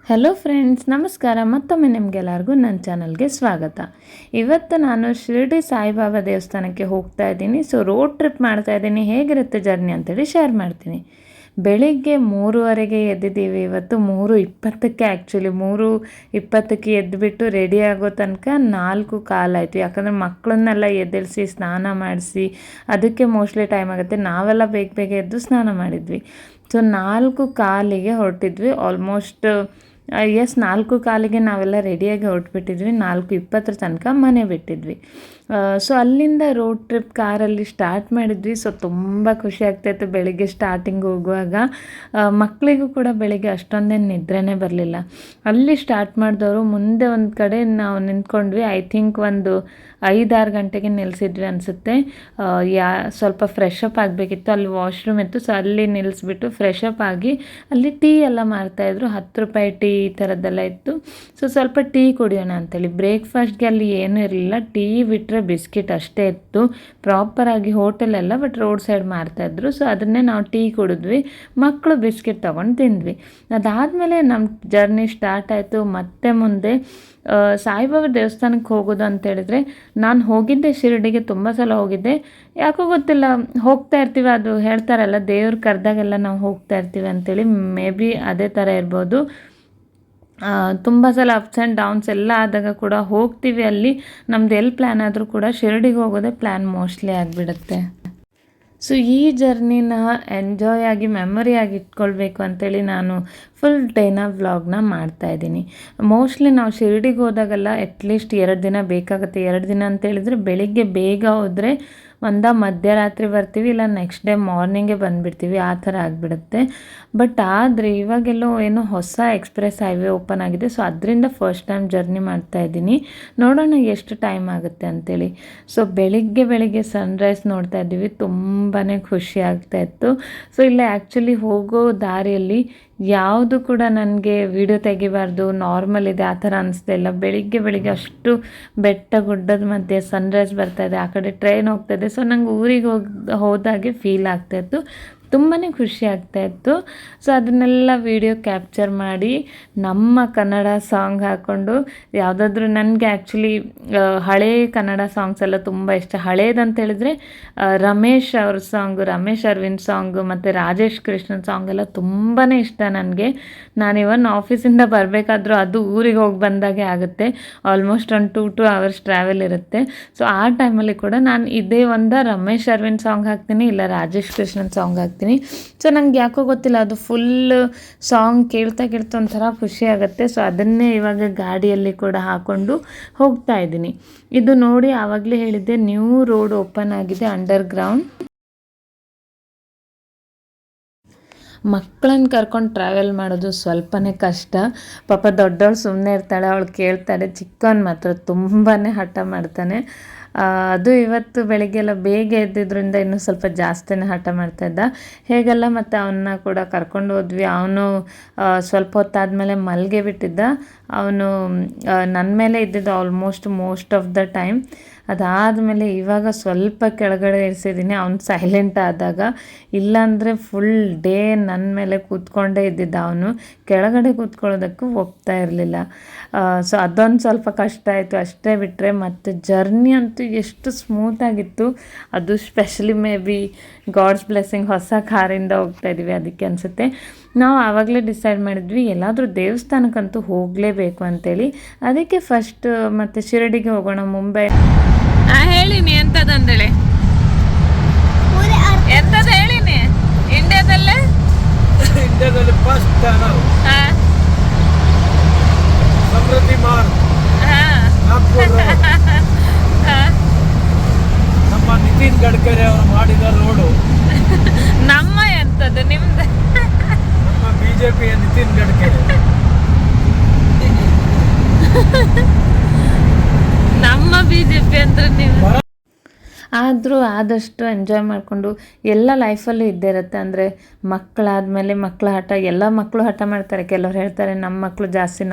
Hello friends, ನಮಸ್ಕಾರ. ಮತ್ತೊಮ್ಮೆ ನಿಮಗೆಲ್ಲರಿಗೂ ನನ್ನ ಚಾನಲ್ಗೆ ಸ್ವಾಗತ. ಇವತ್ತು ನಾನು ಶಿರಡಿ ಸಾಯಿಬಾಬಾ ದೇವಸ್ಥಾನಕ್ಕೆ ಹೋಗ್ತಾ ಇದ್ದೀನಿ. ರೋಡ್ ಟ್ರಿಪ್ ಮಾಡ್ತಾ ಇದ್ದೀನಿ. ಹೇಗಿರುತ್ತೆ ಜರ್ನಿ ಅಂತೇಳಿ ಶೇರ್ ಮಾಡ್ತೀನಿ. ಬೆಳಿಗ್ಗೆ 3:30ಗೆ ಎದ್ದಿದ್ದೀವಿ. ಇವತ್ತು 3:20ಕ್ಕೆ ಆ್ಯಕ್ಚುಲಿ 3:20ಕ್ಕೆ ಎದ್ದುಬಿಟ್ಟು ರೆಡಿ ಆಗೋ ತನಕ 4:15 ಆಯಿತು. ಯಾಕಂದರೆ ಮಕ್ಕಳನ್ನೆಲ್ಲ ಎದ್ದೇಳಿಸಿ ಸ್ನಾನ ಮಾಡಿಸಿ ಅದಕ್ಕೆ ಮೋಸ್ಟ್ಲಿ ಟೈಮ್ ಆಗುತ್ತೆ. ನಾವೆಲ್ಲ ಬೇಗ ಬೇಗ ಎದ್ದು ಸ್ನಾನ ಮಾಡಿದ್ವಿ. 4:15ಗೆ ಹೊರಟಿದ್ವಿ. ಆಲ್ಮೋಸ್ಟ್ 4:15ಗೆ ನಾವೆಲ್ಲ ರೆಡಿಯಾಗಿ ಹೊರಟ್ಬಿಟ್ಟಿದ್ವಿ. 4:20 ತನಕ ಮನೆ ಬಿಟ್ಟಿದ್ವಿ. ಅಲ್ಲಿಂದ ರೋಡ್ ಟ್ರಿಪ್ ಕಾರಲ್ಲಿ ಸ್ಟಾರ್ಟ್ ಮಾಡಿದ್ವಿ. ತುಂಬ ಖುಷಿ ಆಗ್ತಾಯಿತ್ತು ಬೆಳಿಗ್ಗೆ ಸ್ಟಾರ್ಟಿಂಗ್ ಹೋಗುವಾಗ. ಮಕ್ಕಳಿಗೂ ಕೂಡ ಬೆಳಿಗ್ಗೆ ಅಷ್ಟೊಂದೇನು ನಿದ್ರೆನೇ ಬರಲಿಲ್ಲ. ಅಲ್ಲಿ ಸ್ಟಾರ್ಟ್ ಮಾಡಿದವರು ಮುಂದೆ ಒಂದು ಕಡೆ ನಾವು ನಿಂತ್ಕೊಂಡ್ವಿ. ಐ ಥಿಂಕ್ ಒಂದು 5-6 ಗಂಟೆಗೆ ನಿಲ್ಲಿಸಿದ್ವಿ ಅನಿಸುತ್ತೆ. ಸ್ವಲ್ಪ ಫ್ರೆಶ್ ಅಪ್ ಆಗಬೇಕಿತ್ತು. ಅಲ್ಲಿ ವಾಶ್ರೂಮ್ ಇತ್ತು. ಅಲ್ಲಿ ನಿಲ್ಲಿಸ್ಬಿಟ್ಟು ಫ್ರೆಶ್ ಅಪ್ ಆಗಿ ಅಲ್ಲಿ ಟೀ ಎಲ್ಲ ಮಾರ್ತಾಯಿದ್ರು. 10 ರೂಪಾಯಿ ಟೀ ಈ ಥರದ್ದೆಲ್ಲ ಇತ್ತು. ಸ್ವಲ್ಪ ಟೀ ಕುಡಿಯೋಣ ಅಂತೇಳಿ. ಬ್ರೇಕ್ಫಾಸ್ಟ್ಗೆ ಅಲ್ಲಿ ಏನೂ ಇರಲಿಲ್ಲ. ಟೀ ಬಿಟ್ಟರೆ ಬಿಸ್ಕಿಟ್ ಅಷ್ಟೇ ಇತ್ತು. ಪ್ರಾಪರಾಗಿ ಹೋಟೆಲೆಲ್ಲ, ಬಟ್ ರೋಡ್ ಸೈಡ್ ಮಾರ್ತಾಯಿದ್ರು. ಅದನ್ನೇ ನಾವು ಟೀ ಕುಡಿದ್ವಿ. ಮಕ್ಕಳು ಬಿಸ್ಕಿಟ್ ತೊಗೊಂಡು ತಿಂದ್ವಿ. ಅದಾದಮೇಲೆ ನಮ್ಮ ಜರ್ನಿ ಸ್ಟಾರ್ಟ್ ಆಯಿತು. ಮತ್ತೆ ಮುಂದೆ ಸಾಯಿಬಾಬಾ ದೇವಸ್ಥಾನಕ್ಕೆ ಹೋಗೋದು ಅಂತೇಳಿದರೆ, ನಾನು ಹೋಗಿದ್ದೆ ಶಿರಡಿಗೆ, ತುಂಬ ಸಲ ಹೋಗಿದ್ದೆ. ಯಾಕೋ ಗೊತ್ತಿಲ್ಲ, ಹೋಗ್ತಾ ಇರ್ತೀವಿ. ಅದು ಹೇಳ್ತಾರಲ್ಲ, ದೇವ್ರು ಕರೆದಾಗೆಲ್ಲ ನಾವು ಹೋಗ್ತಾ ಇರ್ತೀವಿ ಅಂತೇಳಿ. ಮೇ ಬಿ ಅದೇ ಥರ ಇರ್ಬೋದು. ತುಂಬ ಸಲ ಅಪ್ಸ್ ಆ್ಯಂಡ್ ಡೌನ್ಸ್ ಎಲ್ಲ ಆದಾಗ ಕೂಡ ಹೋಗ್ತೀವಿ. ಅಲ್ಲಿ ನಮ್ದು ಎಲ್ಲಿ ಪ್ಲ್ಯಾನ್ ಆದರೂ ಕೂಡ ಶಿರಡಿಗೆ ಹೋಗೋದೇ ಪ್ಲ್ಯಾನ್ ಮೋಸ್ಟ್ಲಿ ಆಗಿಬಿಡುತ್ತೆ. ಈ ಜರ್ನಿನ ಎಂಜಾಯ್ ಆಗಿ ಮೆಮೊರಿಯಾಗಿ ಇಟ್ಕೊಳ್ಬೇಕು ಅಂತೇಳಿ ನಾನು ಫುಲ್ ಡೇನ ವ್ಲಾಗ್ನ ಮಾಡ್ತಾಯಿದ್ದೀನಿ. ಮೋಸ್ಟ್ಲಿ ನಾವು ಶಿರಡಿಗೆ ಹೋದಾಗೆಲ್ಲ ಅಟ್ಲೀಸ್ಟ್ 2 ದಿನ ಬೇಕಾಗುತ್ತೆ. 2 ದಿನ ಅಂತೇಳಿದರೆ ಬೆಳಿಗ್ಗೆ ಬೇಗ ಹೋದರೆ ಮಧ್ಯರಾತ್ರಿ ಬರ್ತೀವಿ, ಇಲ್ಲ ನೆಕ್ಸ್ಟ್ ಡೇ ಮಾರ್ನಿಂಗೇ ಬಂದುಬಿಡ್ತೀವಿ. ಆ ಥರ ಆಗಿಬಿಡುತ್ತೆ. ಬಟ್ ಆದರೆ ಇವಾಗೆಲ್ಲೋ ಏನೋ ಹೊಸ ಎಕ್ಸ್ಪ್ರೆಸ್ ಹೈವೇ ಓಪನ್ ಆಗಿದೆ. ಅದರಿಂದ ಫಸ್ಟ್ ಟೈಮ್ ಜರ್ನಿ ಮಾಡ್ತಾಯಿದ್ದೀನಿ. ನೋಡೋಣ ಎಷ್ಟು ಟೈಮ್ ಆಗುತ್ತೆ ಅಂತೇಳಿ. ಬೆಳಿಗ್ಗೆ ಸನ್ರೈಸ್ ನೋಡ್ತಾ ಇದ್ದೀವಿ. ತುಂಬಾ ಖುಷಿ ಆಗ್ತಾಯಿತ್ತು. ಇಲ್ಲೇ ಆ್ಯಕ್ಚುಲಿ ಹೋಗೋ ದಾರಿಯಲ್ಲಿ ಯಾವುದು ಕೂಡ ನನಗೆ ವಿಡಿಯೋ ತೆಗಿಬಾರ್ದು, ನಾರ್ಮಲ್ ಇದೆ ಆ ಥರ ಅನಿಸ್ತಾ ಬೆಳಿಗ್ಗೆ ಅಷ್ಟು ಬೆಟ್ಟ ಗುಡ್ಡದ ಮಧ್ಯೆ ಸನ್ರೈಸ್ ಬರ್ತಾಯಿದೆ. ಆ ಕಡೆ ಟ್ರೈನ್ ಹೋಗ್ತಾಯಿದೆ. ನಂಗೆ ಊರಿಗೆ ಹೋದಾಗೆ ಫೀಲ್ ಆಗ್ತಾಯಿತ್ತು. ತುಂಬಾ ಖುಷಿ ಆಗ್ತಾಯಿತ್ತು. ಅದನ್ನೆಲ್ಲ ವಿಡಿಯೋ ಕ್ಯಾಪ್ಚರ್ ಮಾಡಿ ನಮ್ಮ ಕನ್ನಡ ಸಾಂಗ್ ಹಾಕ್ಕೊಂಡು, ಯಾವುದಾದ್ರೂ ನನಗೆ ಆ್ಯಕ್ಚುಲಿ ಹಳೇ ಕನ್ನಡ ಸಾಂಗ್ಸ್ ಎಲ್ಲ ತುಂಬ ಇಷ್ಟ. ಹಳೇದಂತ ಹೇಳಿದ್ರೆ ರಮೇಶ್ ಅವ್ರ ಸಾಂಗು, ರಮೇಶ್ ಅರವಿಂದ್ ಸಾಂಗು ಮತ್ತು ರಾಜೇಶ್ ಕೃಷ್ಣನ್ ಸಾಂಗ್ ಎಲ್ಲ ತುಂಬಾ ಇಷ್ಟ ನನಗೆ. ನಾನು ಇವನ್ ಆಫೀಸಿಂದ ಬರಬೇಕಾದ್ರೂ ಅದು ಊರಿಗೆ ಹೋಗಿ ಬಂದಾಗೆ ಆಗುತ್ತೆ. ಆಲ್ಮೋಸ್ಟ್ ಒಂದು 2 hours ಟ್ರಾವೆಲ್ ಇರುತ್ತೆ. ಆ ಟೈಮಲ್ಲಿ ಕೂಡ ನಾನು ಇದೇ ರಮೇಶ್ ಅರವಿಂದ್ ಸಾಂಗ್ ಹಾಕ್ತೀನಿ, ಇಲ್ಲ ರಾಜೇಶ್ ಕೃಷ್ಣನ್ ಸಾಂಗ್ ಹಾಕ್ತೀನಿ. ನಂಗೆ ಯಾಕೋ ಗೊತ್ತಿಲ್ಲ, ಅದು ಫುಲ್ ಸಾಂಗ್ ಕೇಳ್ತಾ ಒಂಥರ ಖುಷಿ ಆಗುತ್ತೆ. ಅದನ್ನೇ ಇವಾಗ ಗಾಡಿಯಲ್ಲಿ ಕೂಡ ಹಾಕ್ಕೊಂಡು ಹೋಗ್ತಾ ಇದ್ದೀನಿ. ಇದು ನೋಡಿ ಆವಾಗಲೇ ಹೇಳಿದ್ದೆ, ನ್ಯೂ ರೋಡ್ ಓಪನ್ ಆಗಿದೆ ಅಂಡರ್ಗ್ರೌಂಡ್. ಮಕ್ಕಳನ್ನ ಕರ್ಕೊಂಡು ಟ್ರಾವೆಲ್ ಮಾಡೋದು ಸ್ವಲ್ಪನೇ ಕಷ್ಟ. ಪಾಪ ದೊಡ್ಡವಳು ಸುಮ್ಮನೆ ಇರ್ತಾಳೆ, ಅವಳು ಕೇಳ್ತಾಳೆ. ಚಿಕ್ಕವನು ಮಾತ್ರ ತುಂಬಾ ಹಠ ಮಾಡ್ತಾನೆ. ಅದು ಇವತ್ತು ಬೆಳಿಗ್ಗೆಲ್ಲ ಬೇಗ ಎದ್ದಿದ್ದರಿಂದ ಇನ್ನೂ ಸ್ವಲ್ಪ ಜಾಸ್ತಿನೇ ಹಠ ಮಾಡ್ತಾಯಿದ್ದ. ಹೇಗೆಲ್ಲ ಮತ್ತು ಅವನ್ನ ಕೂಡ ಕರ್ಕೊಂಡು ಹೋದ್ವಿ. ಅವನು ಸ್ವಲ್ಪ ಹೊತ್ತಾದಮೇಲೆ ಮಲ್ಗೆ ಬಿಟ್ಟಿದ್ದ. ಅವನು ನನ್ನ ಮೇಲೆ ಇದ್ದಿದ್ದು almost most of the time. ಅದಾದಮೇಲೆ ಇವಾಗ ಸ್ವಲ್ಪ ಕೆಳಗಡೆ ಇಳಿಸಿದ್ದೀನಿ ಅವನು ಸೈಲೆಂಟ್ ಆದಾಗ. ಇಲ್ಲಾಂದರೆ ಫುಲ್ ಡೇ ನನ್ನ ಮೇಲೆ ಕೂತ್ಕೊಂಡೇ ಇದ್ದಿದ್ದ. ಅವನು ಕೆಳಗಡೆ ಕೂತ್ಕೊಳ್ಳೋದಕ್ಕೂ ಒಪ್ತಾ ಇರಲಿಲ್ಲ. ಅದೊಂದು ಸ್ವಲ್ಪ ಕಷ್ಟ ಆಯಿತು ಅಷ್ಟೇ. ಬಿಟ್ಟರೆ ಮತ್ತು ಜರ್ನಿ ಅಂತೂ ಎಷ್ಟು ಸ್ಮೂತಾಗಿತ್ತು. ಅದು specially maybe God's blessing, ಹೊಸ ಕಾರಿಂದ ಹೋಗ್ತಾ ಇದ್ದೀವಿ ಅದಕ್ಕೆ ಅನಿಸುತ್ತೆ. ನಾವು ಆವಾಗಲೇ ಡಿಸೈಡ್ ಮಾಡಿದ್ವಿ ಎಲ್ಲಾದರೂ ದೇವಸ್ಥಾನಕ್ಕಂತೂ ಹೋಗಲೇಬೇಕು ಅಂತೇಳಿ. ಅದಕ್ಕೆ ಫಸ್ಟ್ ಮತ್ತು ಶಿರಡಿಗೆ ಹೋಗೋಣ. ಮುಂಬೈ ಹೇಳಿನಿ ಎಂಥದ್ದಂದೇಳಿ, ಎಂಥದ್ದು ಹೇಳಿನಿ. ಇಂಡಿಯಾದಲ್ಲಿ ಫಸ್ಟ್ ಸಮೃದ್ಧಿ ಮಾರ್ಗ್, ನಮ್ಮ ನಿತಿನ್ ಗಡ್ಕರಿ ಅವರು ಮಾಡಿದ ರೋಡು. ನಮ್ಮ ಎಂಥದ್ದು ನಿಮ್ದು? ನಮ್ಮ ಬಿಜೆಪಿಯ ನಿತಿನ್ ಗಡ್ಕರಿ. ನಮ್ಮ ಬಿಜೆಪಿ ಅಂದ್ರೆ ನೀವು. ಆದರೂ ಆದಷ್ಟು ಎಂಜಾಯ್ ಮಾಡಿಕೊಂಡು ಎಲ್ಲ ಲೈಫಲ್ಲೂ ಇದ್ದೇ ಇರುತ್ತೆ. ಅಂದರೆ ಮಕ್ಕಳಾದಮೇಲೆ ಮಕ್ಕಳ ಹಠ, ಎಲ್ಲ ಮಕ್ಕಳು ಹಠ ಮಾಡ್ತಾರೆ. ಕೆಲವ್ರು ಹೇಳ್ತಾರೆ ನಮ್ಮ ಮಕ್ಕಳು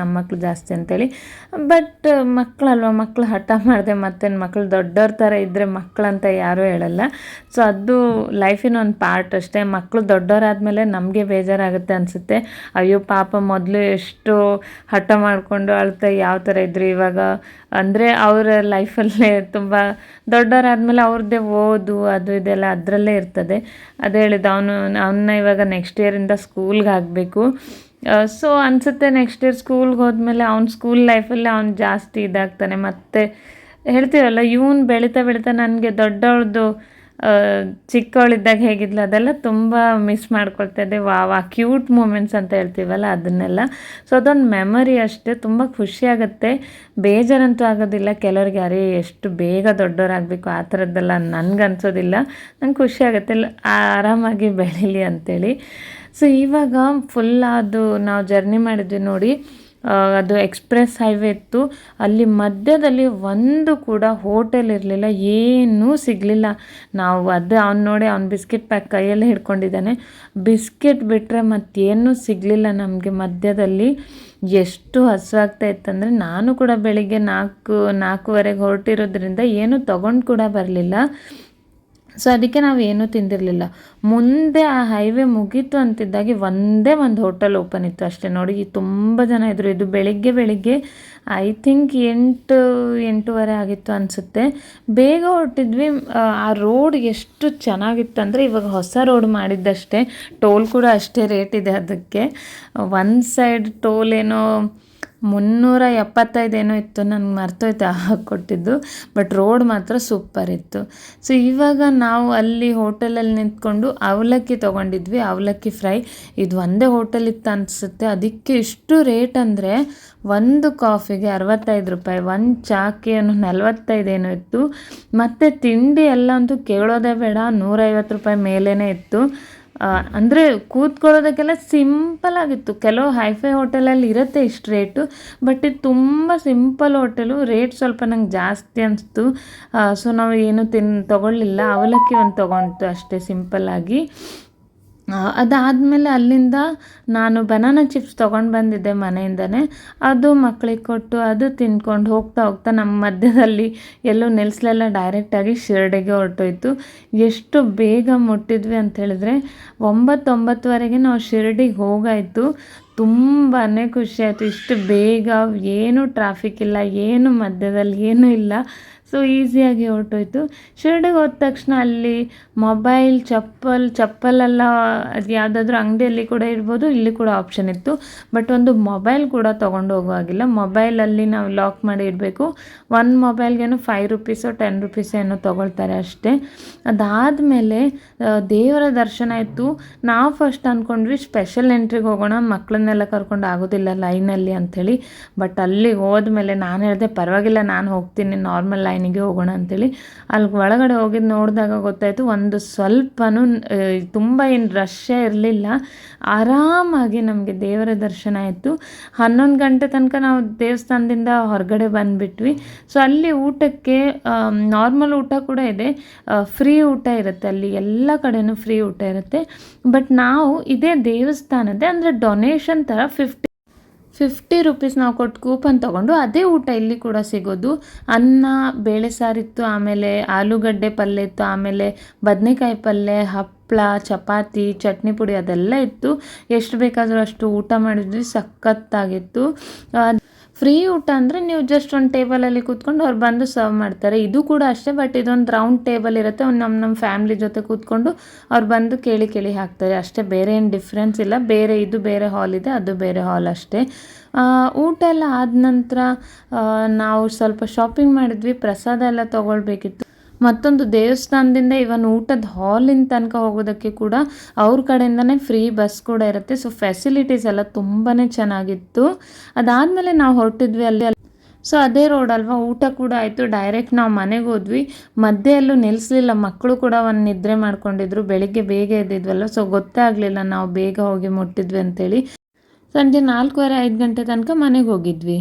ಜಾಸ್ತಿ ಅಂತೇಳಿ. ಬಟ್ ಮಕ್ಕಳಲ್ವ, ಮಕ್ಕಳು ಹಠ ಮಾಡಿದೆ ಮತ್ತೇನು, ಮಕ್ಕಳು ದೊಡ್ಡವ್ರ ಥರ ಇದ್ದರೆ ಮಕ್ಕಳಂತ ಯಾರೂ ಹೇಳಲ್ಲ. ಸೊ ಅದು ಲೈಫಿನ ಒಂದು ಪಾರ್ಟ್ ಅಷ್ಟೇ. ಮಕ್ಕಳು ದೊಡ್ಡವರಾದಮೇಲೆ ನಮಗೆ ಬೇಜಾರಾಗುತ್ತೆ ಅನಿಸುತ್ತೆ. ಅಯ್ಯೋ ಪಾಪ ಮೊದಲು ಎಷ್ಟು ಹಠ ಮಾಡಿಕೊಂಡು ಅಳ್ತಾ ಯಾವ ಥರ ಇದ್ರು, ಇವಾಗ ಅಂದರೆ ಅವರ ಲೈಫಲ್ಲೇ ತುಂಬ ದೊಡ್ಡವರಾದಮೇಲೆ ಅವ್ರದ್ದೇ ಓದು ಅದು ಇದೆಲ್ಲ ಅದರಲ್ಲೇ ಇರ್ತದೆ. ಅದೇ ಹೇಳಿದ್ದು, ಅವನ್ನ ಇವಾಗ ನೆಕ್ಸ್ಟ್ ಇಯರಿಂದ ಸ್ಕೂಲ್ಗೆ ಹಾಕಬೇಕು. ಸೊ ಅನಿಸುತ್ತೆ ನೆಕ್ಸ್ಟ್ ಇಯರ್ ಸ್ಕೂಲ್ಗೆ ಹೋದ್ಮೇಲೆ ಅವ್ನ ಸ್ಕೂಲ್ ಲೈಫಲ್ಲಿ ಅವ್ನು ಜಾಸ್ತಿ ಇದಾಗ್ತಾನೆ. ಮತ್ತು ಹೇಳ್ತೀವಲ್ಲ, ಇವನು ಬೆಳೀತಾ ನನಗೆ ದೊಡ್ಡವಳದು ಚಿಕ್ಕವಳಿದ್ದಾಗ ಹೇಗಿದ್ಲು ಅದೆಲ್ಲ ತುಂಬ ಮಿಸ್ ಮಾಡ್ಕೊಳ್ತಾ ಇದ್ದೆ. ವಾ ಕ್ಯೂಟ್ ಮೂಮೆಂಟ್ಸ್ ಅಂತ ಹೇಳ್ತೀವಲ್ಲ ಅದನ್ನೆಲ್ಲ. ಸೊ ಅದೊಂದು ಮೆಮೊರಿ ಅಷ್ಟೇ, ತುಂಬ ಖುಷಿಯಾಗುತ್ತೆ, ಬೇಜಾರಂತೂ ಆಗೋದಿಲ್ಲ. ಕೆಲವ್ರಿಗೆ ಅರೇ ಎಷ್ಟು ಬೇಗ ದೊಡ್ಡವರಾಗಬೇಕು ಆ ಥರದ್ದೆಲ್ಲ ನನಗನ್ಸೋದಿಲ್ಲ. ನಂಗೆ ಖುಷಿಯಾಗುತ್ತೆ ಆರಾಮಾಗಿ ಬೆಳೀಲಿ ಅಂಥೇಳಿ. ಸೊ ಇವಾಗ ಫುಲ್ ಅದು ನಾವು ಜರ್ನಿ ಮಾಡಿದ್ವಿ ನೋಡಿ, ಅದು ಎಕ್ಸ್ಪ್ರೆಸ್ ಹೈವೇ ಇತ್ತು. ಅಲ್ಲಿ ಮಧ್ಯದಲ್ಲಿ ಒಂದು ಕೂಡ ಹೋಟೆಲ್ ಇರಲಿಲ್ಲ, ಏನೂ ಸಿಗಲಿಲ್ಲ. ನಾವು ಅದು ನೋಡಿ ಅವ್ನು ಬಿಸ್ಕೆಟ್ ಪ್ಯಾಕ್ ಕೈಯಲ್ಲೇ ಹಿಡ್ಕೊಂಡಿದ್ದಾನೆ. ಬಿಸ್ಕೆಟ್ ಬಿಟ್ಟರೆ ಮತ್ತೇನೂ ಸಿಗಲಿಲ್ಲ ನಮಗೆ ಮಧ್ಯದಲ್ಲಿ. ಎಷ್ಟು ಹಸುವಾಗ್ತಾ ಇತ್ತಂದರೆ, ನಾನು ಕೂಡ ಬೆಳಿಗ್ಗೆ 4:30 ಹೊರಟಿರೋದ್ರಿಂದ ಏನೂ ತೊಗೊಂಡು ಕೂಡ ಬರಲಿಲ್ಲ. ಸೊ ಅದಕ್ಕೆ ನಾವು ಏನೂ ತಿಂದಿರಲಿಲ್ಲ. ಮುಂದೆ ಆ ಹೈವೇ ಮುಗೀತು ಅಂತಿದ್ದಾಗೆ ಒಂದೇ ಒಂದು ಹೋಟೆಲ್ ಓಪನ್ ಇತ್ತು ಅಷ್ಟೇ ನೋಡಿ. ತುಂಬ ಜನ ಇದ್ದರು. ಇದು ಬೆಳಿಗ್ಗೆ ಐ ಥಿಂಕ್ 8-8:30 ಆಗಿತ್ತು ಅನಿಸುತ್ತೆ. ಬೇಗ ಹೊರಟಿದ್ವಿ. ಆ ರೋಡ್ ಎಷ್ಟು ಚೆನ್ನಾಗಿತ್ತು ಅಂದರೆ, ಇವಾಗ ಹೊಸ ರೋಡ್ ಮಾಡಿದ್ದಷ್ಟೇ, ಟೋಲ್ ಕೂಡ ಅಷ್ಟೇ ರೇಟ್ ಇದೆ ಅದಕ್ಕೆ. ಒಂದು ಸೈಡ್ ಟೋಲ್ ಏನೋ 375 ಏನೋ ಇತ್ತು, ನನಗೆ ಮರ್ತೋಯ್ತು ಕೊಟ್ಟಿದ್ದು. ಬಟ್ ರೋಡ್ ಮಾತ್ರ ಸೂಪರ್ ಇತ್ತು. ಸೊ ಇವಾಗ ನಾವು ಅಲ್ಲಿ ಹೋಟೆಲಲ್ಲಿ ನಿಂತ್ಕೊಂಡು ಅವಲಕ್ಕಿ ತೊಗೊಂಡಿದ್ವಿ, ಅವಲಕ್ಕಿ ಫ್ರೈ. ಇದು ಒಂದೇ ಹೋಟೆಲ್ ಇತ್ತು ಅನಿಸುತ್ತೆ, ಅದಕ್ಕೆ ಇಷ್ಟು ರೇಟ್ ಅಂದರೆ ಒಂದು ಕಾಫಿಗೆ 65 ರೂಪಾಯಿ, ಒಂದು ಚಾಕ್ಕೆ 45 ಏನೋ ಇತ್ತು. ಮತ್ತು ತಿಂಡಿ ಎಲ್ಲ ಅಂತೂ ಕೇಳೋದೇ ಬೇಡ, 150 ರೂಪಾಯಿ ಮೇಲೇ ಇತ್ತು. ಅಂದರೆ ಕೂತ್ಕೊಳ್ಳೋದಕ್ಕೆಲ್ಲ ಸಿಂಪಲ್ ಆಗಿತ್ತು. ಕೆಲವು ಹೈಫೈ ಹೋಟೆಲಲ್ಲಿ ಇರುತ್ತೆ ಇಷ್ಟು ರೇಟು, ಬಟ್ ಇದು ತುಂಬ ಸಿಂಪಲ್ ಹೋಟೆಲು. ರೇಟ್ ಸ್ವಲ್ಪ ನಂಗೆ ಜಾಸ್ತಿ ಅನಿಸ್ತು. ಸೊ ನಾವು ಏನು ತೊಗೊಳ್ಳಿಲ್ಲ, ಅವಲಕ್ಕಿ ಒಂದು ತೊಗೊಂಡು ಅಷ್ಟೇ ಸಿಂಪಲ್ಲಾಗಿ. ಅದಾದಮೇಲೆ ಅಲ್ಲಿಂದ ನಾನು ಬನಾನಾ ಚಿಪ್ಸ್ ತೊಗೊಂಡು ಬಂದಿದ್ದೆ ಮನೆಯಿಂದನೇ. ಅದು ಮಕ್ಕಳಿಗೆ ಕೊಟ್ಟು ಅದು ತಿಂದ್ಕೊಂಡು ಹೋಗ್ತಾ ನಮ್ಮ ಮಧ್ಯದಲ್ಲಿ ಎಲ್ಲೂ ನಿಲ್ಲಿಸಲೆಲ್ಲ ಡೈರೆಕ್ಟಾಗಿ ಶಿರ್ಡಿಗೆ ಹೊರಟೋಯ್ತು. ಎಷ್ಟು ಬೇಗ ಮುಟ್ಟಿದ್ವಿ ಅಂತ ಹೇಳಿದ್ರೆ 9-9:30ಗೆ ನಾವು ಶಿರ್ಡಿಗೆ ಹೋಗಾಯಿತು. ತುಂಬಾ ಖುಷಿ ಆಯಿತು. ಇಷ್ಟು ಬೇಗ, ಏನೂ ಟ್ರಾಫಿಕ್ ಇಲ್ಲ, ಏನು ಮಧ್ಯದಲ್ಲಿ ಏನೂ ಇಲ್ಲ. ಸೊ ಈಸಿಯಾಗಿ ಹೊರಟೋಯ್ತು. ಶಿರ್ಡಿಗೆ ಹೋದ ತಕ್ಷಣ ಅಲ್ಲಿ ಮೊಬೈಲ್, ಚಪ್ಪಲೆಲ್ಲ ಅದು ಯಾವುದಾದ್ರೂ ಅಂಗಡಿಯಲ್ಲಿ ಕೂಡ ಇರ್ಬೋದು, ಇಲ್ಲಿ ಕೂಡ ಆಪ್ಷನ್ ಇತ್ತು. ಬಟ್ ಒಂದು ಮೊಬೈಲ್ ಕೂಡ ತೊಗೊಂಡು ಹೋಗುವಾಗಿಲ್ಲ. ಮೊಬೈಲಲ್ಲಿ ನಾವು ಲಾಕ್ ಮಾಡಿ ಇಡಬೇಕು. ಒಂದು ಮೊಬೈಲ್ಗೇನೋ 5 ರೂಪೀಸೋ 10 ರೂಪೀಸೋ ಏನೋ ತೊಗೊಳ್ತಾರೆ ಅಷ್ಟೇ. ಅದಾದಮೇಲೆ ದೇವರ ದರ್ಶನ ಆಯಿತು. ನಾವು ಫಸ್ಟ್ ಅಂದ್ಕೊಂಡ್ವಿ ಸ್ಪೆಷಲ್ ಎಂಟ್ರಿಗೆ ಹೋಗೋಣ, ಮಕ್ಕಳನ್ನೆಲ್ಲ ಕರ್ಕೊಂಡು ಆಗೋದಿಲ್ಲ ಲೈನಲ್ಲಿ ಅಂಥೇಳಿ. ಬಟ್ ಅಲ್ಲಿ ಹೋದ್ಮೇಲೆ ನಾನು ಹೇಳಿದೆ ಪರವಾಗಿಲ್ಲ, ನಾನು ಹೋಗ್ತೀನಿ, ನಾರ್ಮಲ್ ಲೈನಿಗೆ ಹೋಗೋಣ ಅಂಥೇಳಿ. ಅಲ್ಲಿ ಒಳಗಡೆ ಹೋಗಿದ್ದು ನೋಡಿದಾಗ ಗೊತ್ತಾಯಿತು, ಒಂದು ಸ್ವಲ್ಪನೂ ತುಂಬ ಏನು ರಶ್ಶೇ ಇರಲಿಲ್ಲ. ಆರಾಮಾಗಿ ನಮಗೆ ದೇವರ ದರ್ಶನ ಆಯಿತು. 11 ಗಂಟೆ ತನಕ ನಾವು ದೇವಸ್ಥಾನದಿಂದ ಹೊರಗಡೆ ಬಂದುಬಿಟ್ವಿ. ಸೊ ಅಲ್ಲಿ ಊಟಕ್ಕೆ ನಾರ್ಮಲ್ ಊಟ ಕೂಡ ಇದೆ, ಫ್ರೀ ಊಟ ಇರುತ್ತೆ ಅಲ್ಲಿ, ಎಲ್ಲ ಕಡೆನೂ ಫ್ರೀ ಊಟ ಇರುತ್ತೆ. ಬಟ್ ನಾವು ಇದೇ ದೇವಸ್ಥಾನದೇ, ಅಂದರೆ ಡೊನೇಷನ್ ಥರ 50 ರೂಪೀಸ್ ನಾವು ಕೊಟ್ಟು ಕೂಪನ್ ತೊಗೊಂಡು ಅದೇ ಊಟ ಇಲ್ಲಿ ಕೂಡ ಸಿಗೋದು. ಅನ್ನ, ಬೇಳೆ ಸಾರಿತ್ತು, ಆಮೇಲೆ ಆಲೂಗಡ್ಡೆ ಪಲ್ಯ ಇತ್ತು, ಆಮೇಲೆ ಬದನೆಕಾಯಿ ಪಲ್ಯ, ಹಪ್ಪಳ, ಚಪಾತಿ, ಚಟ್ನಿ ಪುಡಿ ಅದೆಲ್ಲ ಇತ್ತು. ಎಷ್ಟು ಬೇಕಾದರೂ ಅಷ್ಟು ಊಟ ಮಾಡಿದ್ವಿ, ಸಖತ್ತಾಗಿತ್ತು. ಫ್ರೀ ಊಟ ಅಂದರೆ ನೀವು ಜಸ್ಟ್ ಒಂದು ಟೇಬಲಲ್ಲಿ ಕೂತ್ಕೊಂಡು ಅವ್ರು ಬಂದು ಸರ್ವ್ ಮಾಡ್ತಾರೆ. ಇದು ಕೂಡ ಅಷ್ಟೇ, ಬಟ್ ಇದೊಂದು ರೌಂಡ್ ಟೇಬಲ್ ಇರುತ್ತೆ. ಒಂದು ನಮ್ಮ ಫ್ಯಾಮ್ಲಿ ಜೊತೆ ಕೂತ್ಕೊಂಡು ಅವ್ರು ಬಂದು ಕೇಳಿ ಹಾಕ್ತಾರೆ ಅಷ್ಟೇ. ಬೇರೆ ಏನು ಡಿಫ್ರೆನ್ಸ್ ಇಲ್ಲ. ಇದು ಬೇರೆ ಹಾಲ್ ಇದೆ, ಅದು ಬೇರೆ ಹಾಲ್ ಅಷ್ಟೇ. ಊಟ ಎಲ್ಲ ಆದ ನಂತರ ನಾವು ಸ್ವಲ್ಪ ಶಾಪಿಂಗ್ ಮಾಡಿದ್ವಿ, ಪ್ರಸಾದ ಎಲ್ಲ ತೊಗೊಳ್ಬೇಕಿತ್ತು. ಮತ್ತೊಂದು ದೇವಸ್ಥಾನದಿಂದ ಇವನ್ ಊಟದ ಹಾಲಿನ ತನಕ ಹೋಗೋದಕ್ಕೆ ಕೂಡ ಅವ್ರ ಕಡೆಯಿಂದನೇ ಫ್ರೀ ಬಸ್ ಕೂಡ ಇರುತ್ತೆ. ಸೊ ಫೆಸಿಲಿಟೀಸ್ ಎಲ್ಲ ತುಂಬಾ ಚೆನ್ನಾಗಿತ್ತು. ಅದಾದಮೇಲೆ ನಾವು ಹೊರಟಿದ್ವಿ ಅಲ್ಲಿ. ಸೊ ಅದೇ ರೋಡ್ ಅಲ್ವಾ, ಊಟ ಕೂಡ ಆಯಿತು. ಡೈರೆಕ್ಟ್ ನಾವು ಮನೆಗೆ ಹೋದ್ವಿ. ಮಧ್ಯೆ ಎಲ್ಲೂ ನಿಲ್ಲಿಸಲಿಲ್ಲ. ಮಕ್ಕಳು ಕೂಡ ಒಂದು ನಿದ್ರೆ ಮಾಡ್ಕೊಂಡಿದ್ರು, ಬೆಳಿಗ್ಗೆ ಬೇಗ ಎದ್ದಿದ್ವಲ್ಲ, ಸೊ ಗೊತ್ತೇ ಆಗಲಿಲ್ಲ ನಾವು ಬೇಗ ಹೋಗಿ ಮುಟ್ಟಿದ್ವಿ ಅಂತೇಳಿ. ಸಂಜೆ 4:15-5 ಗಂಟೆ ತನಕ ಮನೆಗೆ ಹೋಗಿದ್ವಿ.